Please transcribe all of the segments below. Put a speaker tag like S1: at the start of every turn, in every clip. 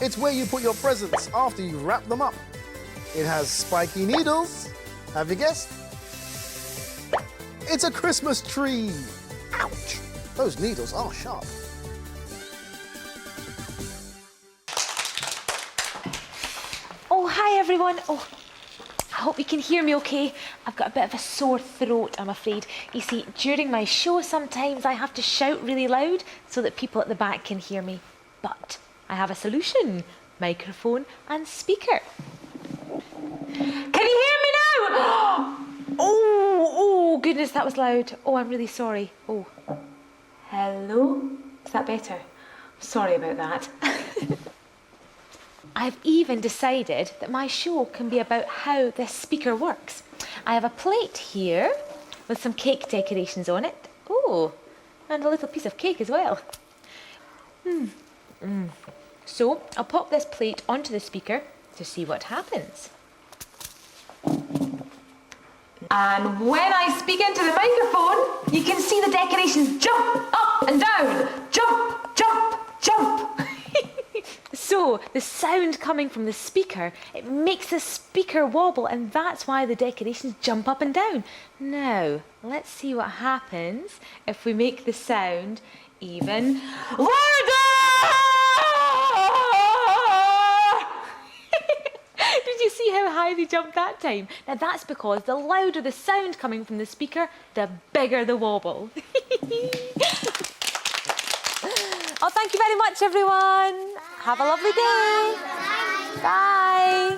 S1: It's where you put your presents after you wrap them up. It has spiky needles. Have you guessed? It's a Christmas tree. Ouch! Those needles are sharp.
S2: Oh, hi everyone. Oh, I hope you can hear me okay. I've got a bit of a sore throat, I'm afraid. You see, during my show sometimes I have to shout really loud so that people at the back can hear me. But I have a solution. Microphone and speaker. Can you hear me now? Oh, goodness, that was loud. Oh, I'm really sorry. Oh, hello? Is that better? Sorry about that. I've even decided that my show can be about how this speaker works. I have a plate here with some cake decorations on it. Oh, and a little piece of cake as well. So I'll pop this plate onto the speaker to see what happens. And when I speak into the microphone, you can see the decorations jump up and down. Jump, jump, jump. So the sound coming from the speaker, it makes the speaker wobble, and that's why the decorations jump up and down. Now, let's see what happens if we make the sound even louder! Did you see how high they jumped that time? Now that's because the louder the sound coming from the speaker, the bigger the wobble. Oh, thank you very much, everyone. Have a lovely day. Bye.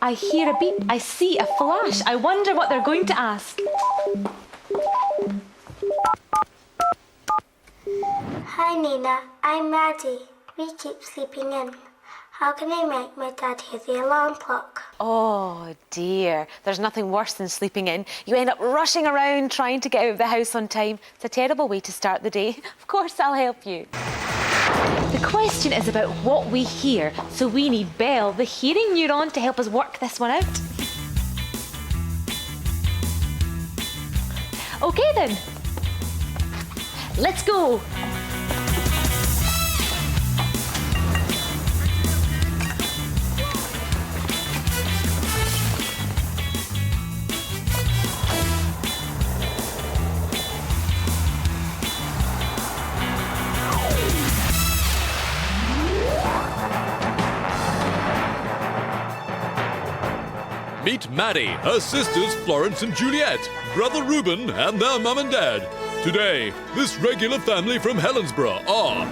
S2: I hear a beep. I see a flash. I wonder what they're going to ask.
S3: Hi, Nina. I'm Maddie. We keep sleeping in. How can I make my dad hear the alarm clock?
S2: Oh dear, there's nothing worse than sleeping in. You end up rushing around trying to get out of the house on time. It's a terrible way to start the day. Of course, I'll help you. The question is about what we hear, so we need Belle, the hearing neuron, to help us work this one out. Okay then, let's go.
S4: Meet Maddie, her sisters Florence and Juliet, brother Reuben and their mum and dad. Today, this regular family from Helensburgh are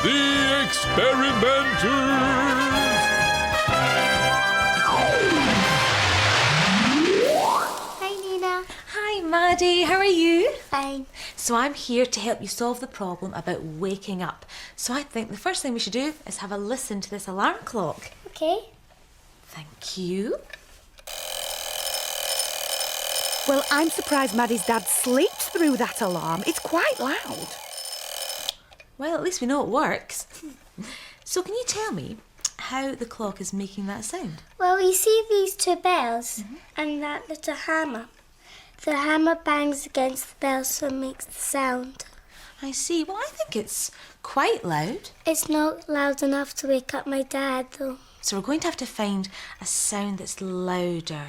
S4: the Experimenters!
S3: Hi, Nina.
S2: Hi Maddie, how are you?
S3: Fine.
S2: So I'm here to help you solve the problem about waking up. So I think the first thing we should do is have a listen to this alarm clock.
S3: Okay.
S2: Thank you.
S5: Well, I'm surprised Maddie's dad sleeps through that alarm. It's quite loud.
S2: Well, at least we know it works. So can you tell me how the clock is making that sound?
S3: Well, you see these two bells and that little hammer. The hammer bangs against the bell so it makes the sound.
S2: I see. Well, I think it's quite loud.
S3: It's not loud enough to wake up my dad, though.
S2: So we're going to have to find a sound that's louder.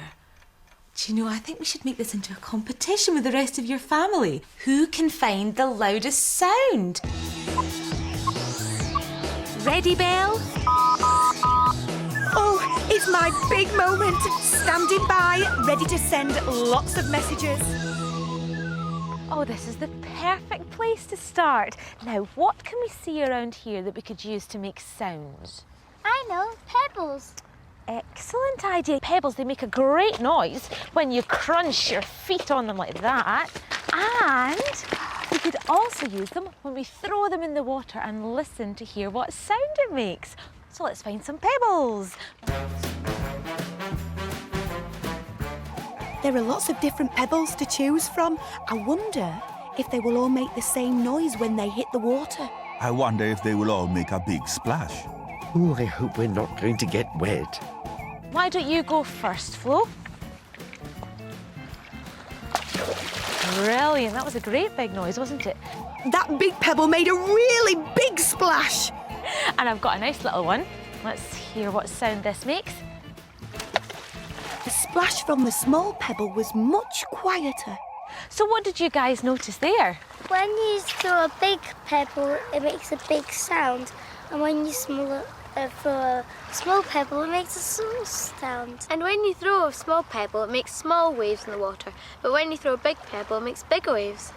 S2: Do you know, I think we should make this into a competition with the rest of your family. Who can find the loudest sound? Ready, Belle?
S5: Oh, it's my big moment. Standing by, ready to send lots of messages.
S2: Oh, this is the perfect place to start. Now, what can we see around here that we could use to make sounds?
S3: I know, pebbles.
S2: Excellent idea. Pebbles, they make a great noise when you crunch your feet on them like that. And we could also use them when we throw them in the water and listen to hear what sound it makes. So let's find some pebbles.
S5: There are lots of different pebbles to choose from. I wonder if they will all make the same noise when they hit the water.
S6: I wonder if they will all make a big splash.
S7: Oh, I hope we're not going to get wet.
S2: Why don't you go first, Flo? Brilliant. That was a great big noise, wasn't it?
S5: That big pebble made a really big splash. splash.
S2: And I've got a nice little one. Let's hear what sound this makes.
S5: The splash from the small pebble was much quieter.
S2: So what did you guys notice there?
S3: When you throw a big pebble, it makes a big sound. And when you throw a small pebble, it makes a small sound.
S8: And when you throw a small pebble, it makes small waves in the water. But when you throw a big pebble, it makes bigger waves.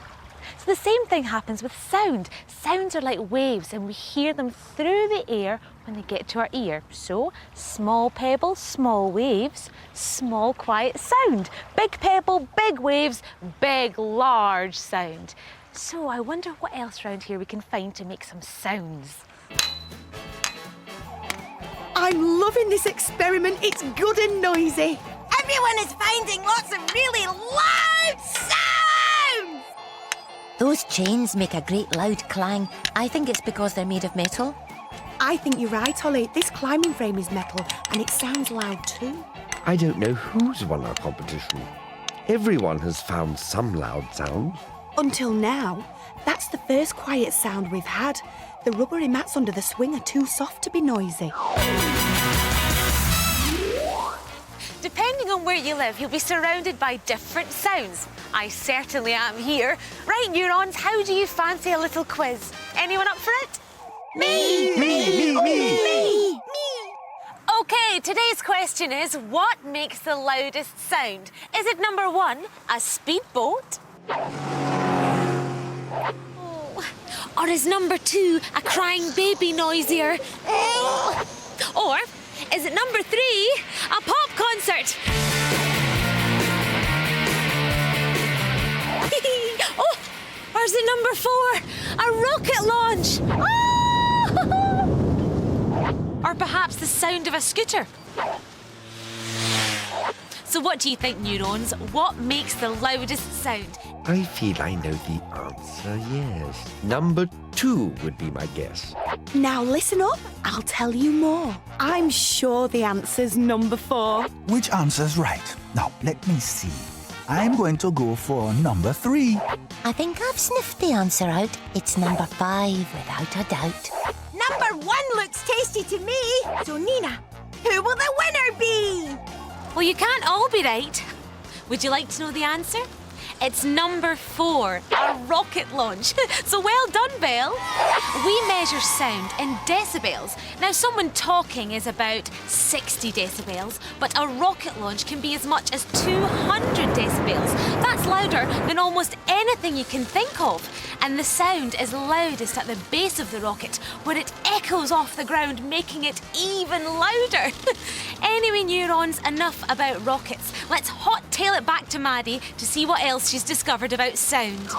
S2: So the same thing happens with sound. Sounds are like waves and we hear them through the air when they get to our ear. So, small pebble, small waves, small quiet sound. Big pebble, big waves, big large sound. So I wonder what else around here we can find to make some sounds.
S5: I'm loving this experiment. It's good and noisy.
S9: Everyone is finding lots of really loud sounds!
S10: Those chains make a great loud clang. I think it's because they're made of metal.
S5: I think you're right, Holly. This climbing frame is metal and it sounds loud too.
S7: I don't know who's won our competition. Everyone has found some loud sounds.
S5: Until now, that's the first quiet sound we've had. The rubbery mats under the swing are too soft to be noisy.
S2: Depending on where you live, you'll be surrounded by different sounds. I certainly am here. Right, Neurons, how do you fancy a little quiz? Anyone up for it?
S9: Me!
S2: Okay, today's question is, what makes the loudest sound? Is it number 1, a speedboat? Oh. Or is number 2, a crying baby noisier? Or is it number 3, a pop concert? Oh, or is it number 4, a rocket launch? Or perhaps the sound of a scooter? So what do you think, Neurons? What makes the loudest sound?
S7: I feel I know the answer, yes. Number 2 would be my guess.
S5: Now listen up, I'll tell you more. I'm sure the answer's number 4.
S6: Which answer's right? Now, let me see. I'm going to go for number 3.
S10: I think I've sniffed the answer out. It's number 5, without a doubt.
S9: Number 1 looks tasty to me. So, Nina, who will the winner be?
S2: Well, you can't all be right. Would you like to know the answer? It's number 4, a rocket launch. So well done, Belle. We measure sound in decibels. Now, someone talking is about 60 decibels, but a rocket launch can be as much as 200 decibels. That's louder than almost anything you can think of. And the sound is loudest at the base of the rocket, where it echoes off the ground, making it even louder. Anyway, Neurons, enough about rockets. Let's hot tail it back to Maddie to see what else she's discovered about sound.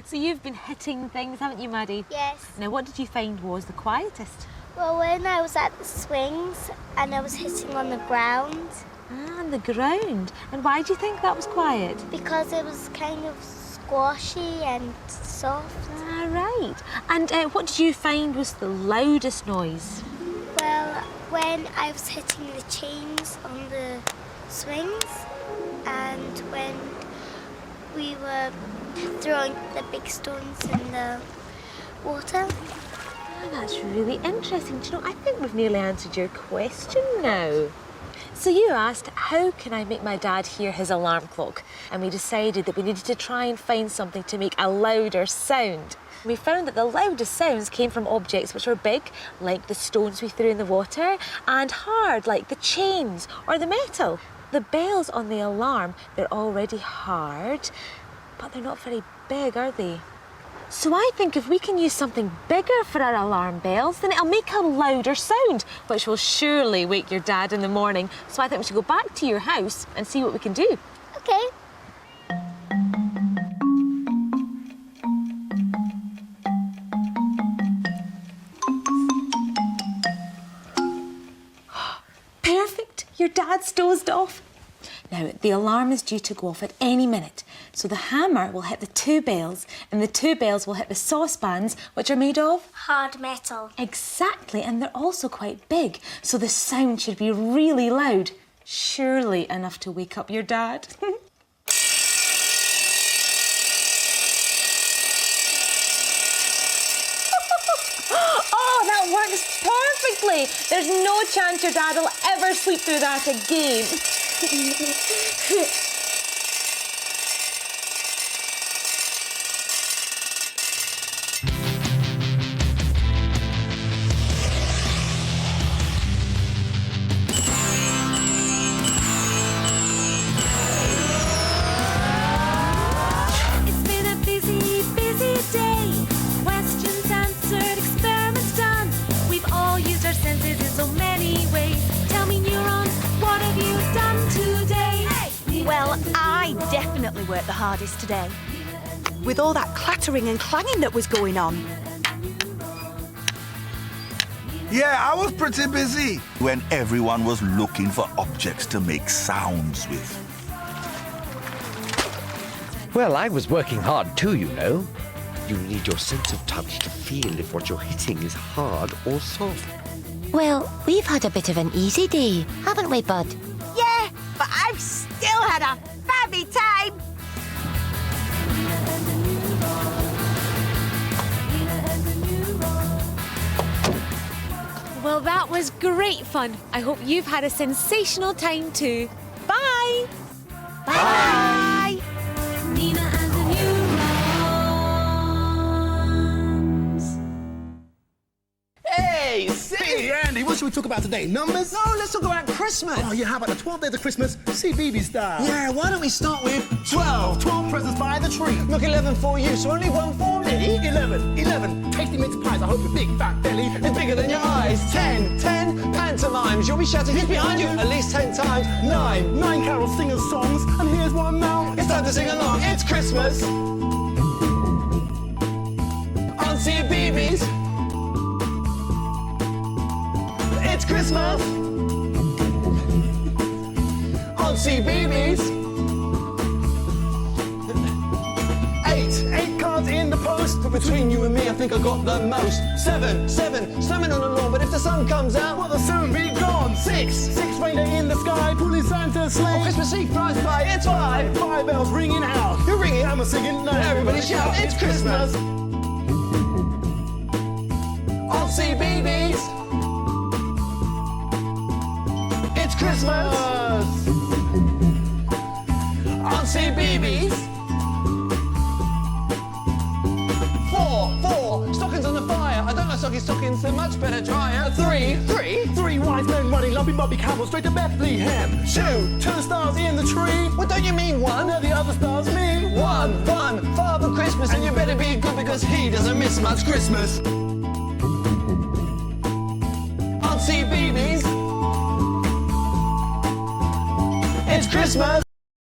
S2: So you've been hitting things, haven't you, Maddie?
S3: Yes.
S2: Now, what did you find was the quietest?
S3: Well, when I was at the swings and I was hitting on the ground.
S2: Ah, on the ground. And why do you think that was quiet?
S3: Because it was kind of squashy and soft.
S2: Ah, right. And what did you find was the loudest noise?
S3: Well, when I was hitting the chains on the swings and when we were throwing the big stones in the water.
S2: Oh, that's really interesting. Do you know, I think we've nearly answered your question now. So you asked, how can I make my dad hear his alarm clock? And we decided that we needed to try and find something to make a louder sound. We found that the loudest sounds came from objects which are big, like the stones we threw in the water, and hard, like the chains or the metal. The bells on the alarm, they're already hard, but they're not very big, are they? So I think if we can use something bigger for our alarm bells, then it'll make a louder sound, which will surely wake your dad in the morning. So I think we should go back to your house and see what we can do.
S3: Okay.
S2: Perfect, your dad's dozed off. Now, the alarm is due to go off at any minute. So the hammer will hit the 2 bells and the 2 bells will hit the saucepans, which are made of?
S3: Hard metal.
S2: Exactly, and they're also quite big. So the sound should be really loud. Surely enough to wake up your dad. Honestly, there's no chance your dad will ever sleep through that again.
S11: It's been a busy, busy day. Questions answered, experiments done. We've all used our senses in so many ways. Tell me, Neurons, what have you done today?
S5: Well, I definitely worked the hardest today. With all that clattering and clanging that was going on.
S6: Yeah, I was pretty busy when everyone was looking for objects to make sounds with.
S7: Well, I was working hard too, you know. You need your sense of touch to feel if what you're hitting is hard or soft.
S10: Well, we've had a bit of an easy day, haven't we, Bud?
S9: Yeah, but I've still had a fabby time.
S2: Well, that was great fun. I hope you've had a sensational time too. Bye!
S5: Bye!
S11: Nina and the Neurons.
S1: Hey, Andy, what should we talk about today? Numbers?
S12: No, let's talk about Christmas.
S1: Oh, yeah, how about the 12 days of Christmas, CBeebies style?
S12: Yeah, why don't we start with
S1: 12 presents by the tree.
S12: Look, 11 for you, so only one for me.
S1: 11 tasty mince pies. I hope your big fat belly
S12: It's bigger than your eyes. 10 pantomimes. You'll be shouting who's behind you at least 10 times.
S1: 9 carol singers songs, and here's one now.
S12: It's time to sing along. It's Christmas. On CBeebies. It's Christmas. On CBeebies.
S1: 8 cards in the post.
S12: But between you and me, I think I got the most. 7 slamming on the lawn, but if the sun comes out,
S1: Well, they'll soon be gone. 6 reindeer in the sky, pulling Santa's sleigh.
S12: Christmas Eve prize pie. It's 5
S1: bells ringing out.
S12: You're ringing.
S1: I'm a singing. Now
S12: Everybody shout, it's Christmas. On CBeebies. It's Christmas. On CBeebies. 4 stockings on the fire. I don't like soggy stockings, they're much better drier. 3
S1: wise men running lumpy bumpy camels straight to Bethlehem. 2 stars in the tree.
S12: What don't you mean 1?
S1: No, the other stars mean
S12: 1 Father Christmas, and you better be good because he doesn't miss much Christmas. On CBeebies. It's Christmas.